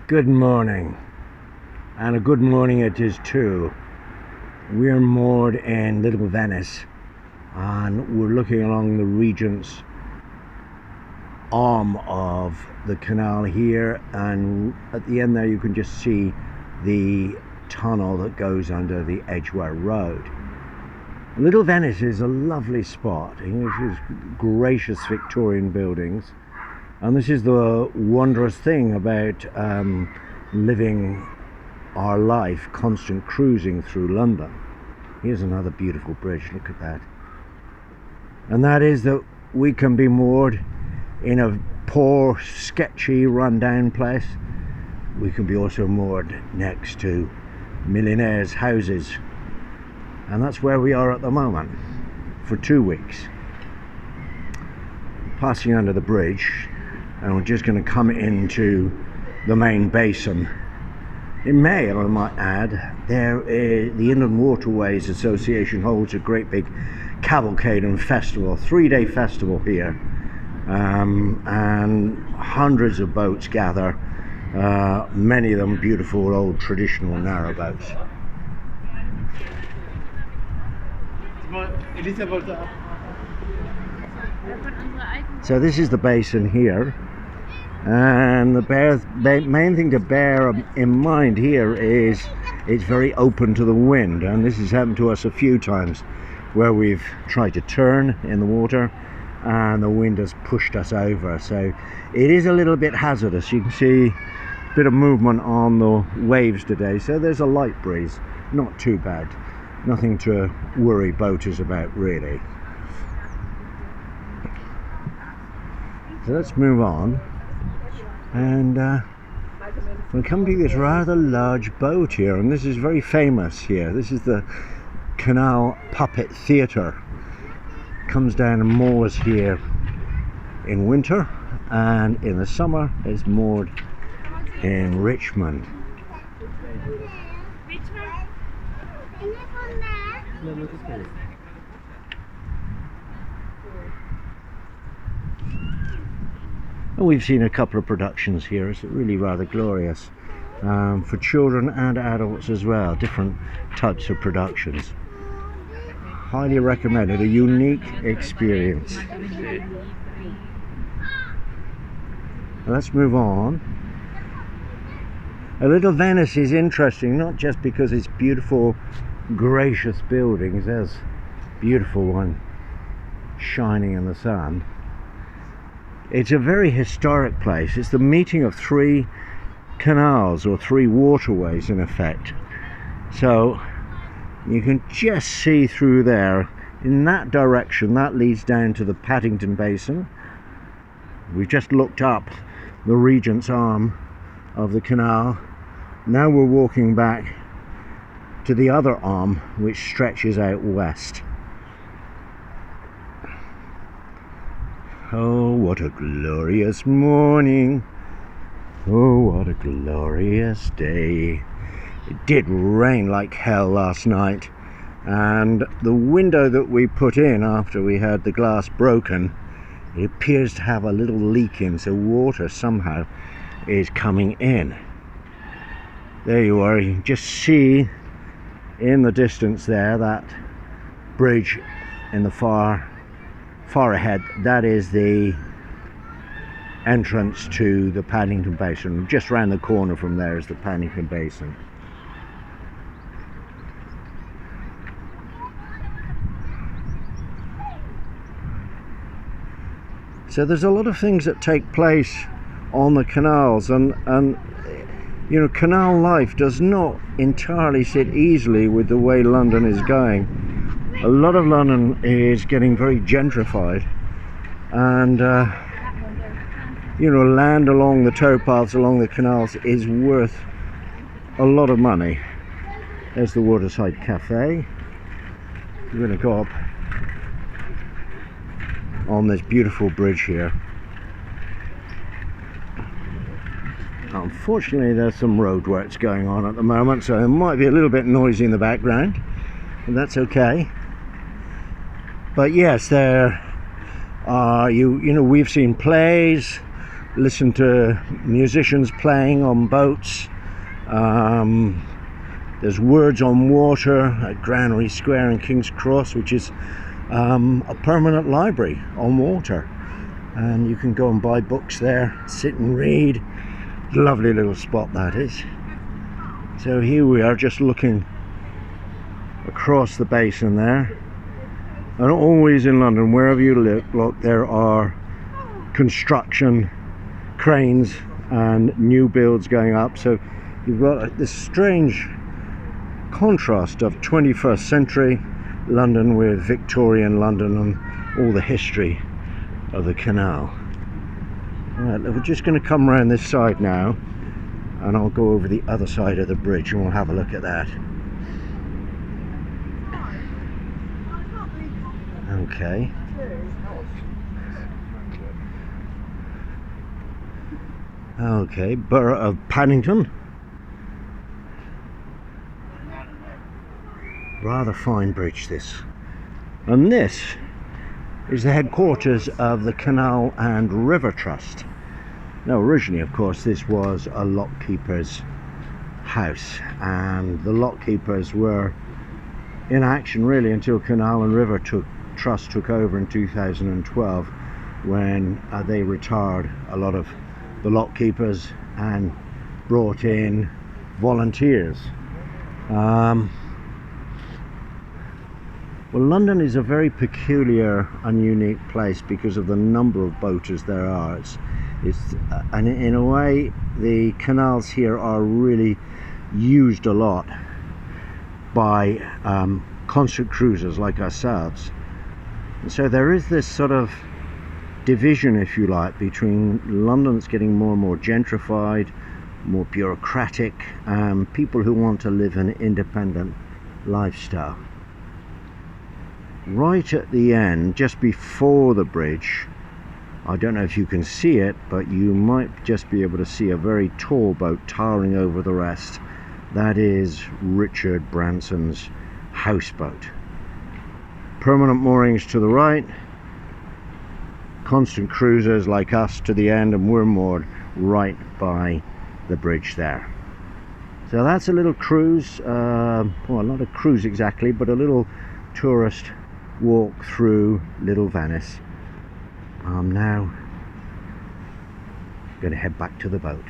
Good morning, and a good morning it is too. We're moored in Little Venice, and we're looking along the Regent's arm of the canal here, and at the end there you can just see the tunnel that goes under the Edgware Road. Little Venice is a lovely spot. It's gracious Victorian buildings. And this is the wondrous thing about living our life, constant cruising through London. Here's another beautiful bridge, look at that. And that is that we can be moored in a poor, sketchy, run-down place. We can be also moored next to millionaires' houses. And that's where we are at the moment, for 2 weeks. Passing under the bridge, and we're just going to come into the main basin. In May, I might add, the Inland Waterways Association holds a great big cavalcade and festival, 3-day festival here, and hundreds of boats gather, many of them beautiful old traditional narrowboats. So this is the basin here, and the main thing to bear in mind here is it's very open to the wind, and this has happened to us a few times where we've tried to turn in the water and the wind has pushed us over, so it is a little bit hazardous. You can see a bit of movement on the waves today, so there's a light breeze, not too bad, nothing to worry boaters about really. So let's move on, and we come to this rather large boat here, and this is very famous here. This is the Canal Puppet Theatre. Comes down and moors here in winter, and in the summer it's moored in Richmond. And we've seen a couple of productions here. It's really rather glorious, for children and adults as well, different types of productions. Highly recommended, a unique experience. Let's move on. A Little Venice is interesting, not just because it's beautiful, gracious buildings. There's a beautiful one shining in the sun. It's a very historic place. It's the meeting of 3 canals, or 3 waterways in effect. So you can just see through there in that direction. That leads down to the Paddington Basin. We've just looked up the Regent's arm of the canal. Now we're walking back to the other arm, which stretches out west. Oh, what a glorious morning. Oh, what a glorious day. It did rain like hell last night, and the window that we put in after we had the glass broken, it appears to have a little leak in, so water somehow is coming in. There you are. You can just see in the distance there that bridge in the far ahead. That is the entrance to the Paddington Basin. Just round the corner from there is the Paddington Basin. So there's a lot of things that take place on the canals, and you know, canal life does not entirely sit easily with the way London is going. A lot of London is getting very gentrified, and you know, land along the towpaths along the canals is worth a lot of money. There's the Waterside Cafe. We're going to go up on this beautiful bridge here. Unfortunately, there's some roadworks going on at the moment, so it might be a little bit noisy in the background, and that's okay. But yes, there are, you know, we've seen plays, listen to musicians playing on boats. There's Words on Water at Granary Square in King's Cross, which is a permanent library on water, and you can go and buy books there, sit and read. Lovely little spot that is. So here we are, just looking across the basin there, and always in London, wherever you look, there are construction cranes and new builds going up. So you've got this strange contrast of 21st century London with Victorian London and all the history of the canal. Right, we're just going to come around this side now, and I'll go over the other side of the bridge and we'll have a look at that. Okay. Okay, Borough of Paddington. Rather fine bridge this. And this is the headquarters of the Canal and River Trust. Now originally, of course, this was a lockkeeper's house, and the lockkeepers were in action really until Canal and River Trust took over in 2012, when they retired a lot of the lockkeepers and brought in volunteers. Well, London is a very peculiar and unique place because of the number of boaters there are. And in a way, the canals here are really used a lot by constant cruisers like ourselves. And so there is this sort of division, if you like, between London that's getting more and more gentrified, more bureaucratic, and people who want to live an independent lifestyle. Right at the end, just before the bridge, I don't know if you can see it, but you might just be able to see a very tall boat towering over the rest. That is Richard Branson's houseboat. Permanent moorings to the right, constant cruisers like us to the end, and we're moored right by the bridge there. So that's a little cruise, well, not a cruise exactly, but a little tourist walk through Little Venice. I'm now going to head back to the boat.